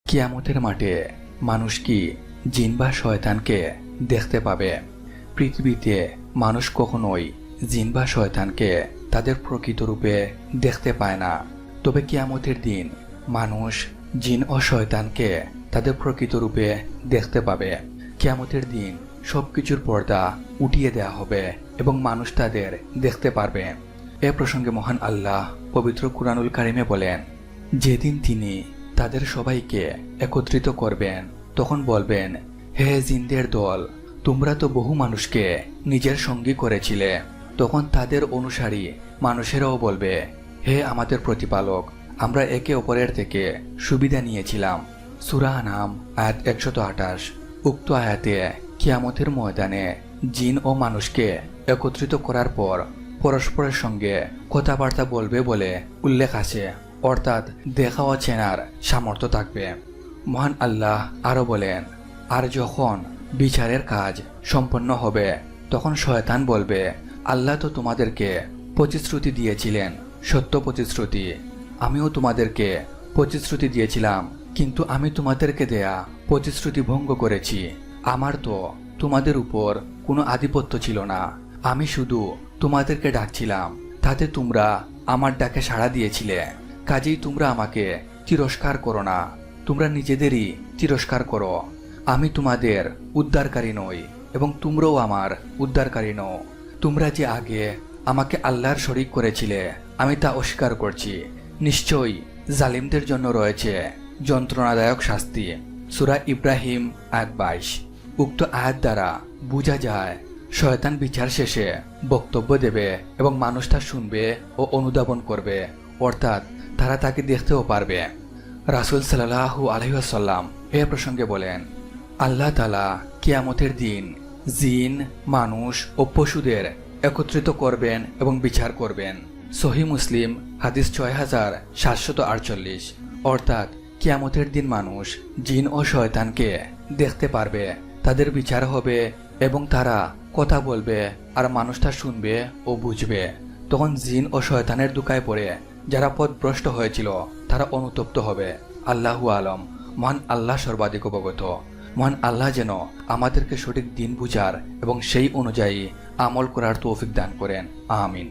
কিয়ামতের মাঠে মানুষ কি জিন বা শয়তানকে দেখতে পাবে? পৃথিবীতে মানুষ কখনোই জিন বা শয়তানকে তাদের প্রকৃত রূপে দেখতে পায় না। তবে কিয়ামতের দিন মানুষ জিন ও শয়তানকে তাদের প্রকৃত রূপে দেখতে পাবে। কিয়ামতের দিন সবকিছুর পর্দা উঠিয়ে দেয়া হবে এবং মানুষ তাদের দেখতে পারবে। এ প্রসঙ্গে মহান আল্লাহ পবিত্র কুরআনুল কারিমে বলেন, যেদিন তিনি তাদের সবাইকে একত্রিত করবেন তখন বলবেন, হে জিনদের দল, তোমরা তো বহু মানুষকে নিজের সঙ্গী করেছিলে। তখন তাদের অনুসারী মানুষেরাও বলবে, হে আমাদের প্রতিপালক, আমরা একে অপরের থেকে সুবিধা নিয়েছিলাম। সূরা আনাম আয়াত 128। উক্ত আয়াতে কিয়ামতের ময়দানে জিন ও মানুষকে একত্রিত করার পর পরস্পরের সঙ্গে কথাবার্তা বলবে বলে উল্লেখ আছে, অর্থাৎ দেখা ও চেনার সামর্থ্য থাকবে। মহান আল্লাহ আরও বলেন, আর যখন বিচারের কাজ সম্পন্ন হবে তখন শয়তান বলবে, আল্লাহ তো তোমাদেরকে প্রতিশ্রুতি দিয়েছিলেন, সত্য প্রতিশ্রুতি। আমিও তোমাদেরকে প্রতিশ্রুতি দিয়েছিলাম, কিন্তু আমি তোমাদেরকে দেয়া প্রতিশ্রুতি ভঙ্গ করেছি। আমার তো তোমাদের উপর কোনো আধিপত্য ছিল না, আমি শুধু তোমাদেরকে ডাকছিলাম, তাতে তোমরা আমার ডাকে সাড়া দিয়েছিলে। কাজেই তোমরা আমাকে তিরস্কার করো না, তোমরা নিজেদেরই তিরস্কার করো। আমি তোমাদের উদ্ধারকারী নই এবং তোমরাও আমার উদ্ধারকারী নও। তোমরা যে আগে আমাকে আল্লাহর শরীক করেছিলে, আমি তা অস্বীকার করছি। নিশ্চয়ই জালিমদের জন্য রয়েছে যন্ত্রণাদায়ক শাস্তি। সূরা ইব্রাহিম আয়াত 22। উক্ত আয়াত দ্বারা বোঝা যায় শয়তান বিচার শেষে বক্তব্য দেবে এবং মানুষ তা শুনবে ও অনুধাবন করবে, অর্থাৎ তারা তাকে দেখতেও পারবে। রাসূল সাল্লাল্লাহু আলাইহি ওয়াসাল্লাম এ প্রসঙ্গে বলেন, আল্লাহ তাআলা কিয়ামতের দিন জিন, মানুষ ও পশুদের একত্রিত করবেন এবং বিচার করবেন। সহিহ মুসলিম হাদিস 6748। অর্থাৎ কিয়ামতের দিন মানুষ জিন ও শয়তানকে দেখতে পারবে, তাদের বিচার হবে এবং তারা কথা বলবে আর মানুষ তা শুনবে ও বুঝবে। তখন জিন ও শয়তানের দুকায় পড়ে যারা পথভ্রষ্ট হয়েছিল তারা অনুতপ্ত হবে। আল্লাহু আলম। মহান আল্লাহ সর্বাধিক অবগত। মহান আল্লাহ যেন আমাদেরকে সঠিক দিন বুঝার এবং সেই অনুযায়ী আমল করার তৌফিক দান করেন। আমিন।